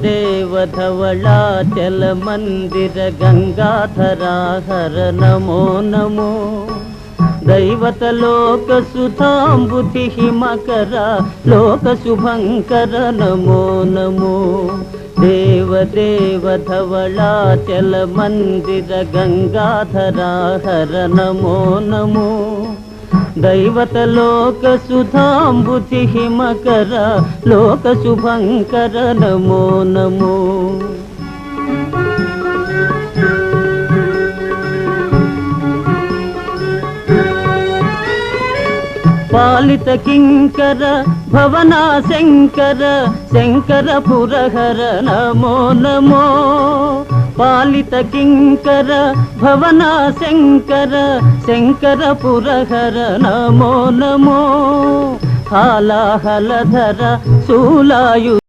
देव धवलाचल मंदिर गंगाधरा हर नमो नमो दैवत लोक सुधांबुधि हिमकर लोक शुभंकर नमो नमो देव देव धवलाचल मंदिर गंगाधरा हर नमो नमो दैवत लोक सुधांबुधि हिमकर लोक शुभंकर नमो नमो पालित किंकर भवना शंकर शंकर पुरहर नमो नमो पालित किंकर भवना शंकर शंकर पुरहर नमो नमो हालाहलधर शूलायु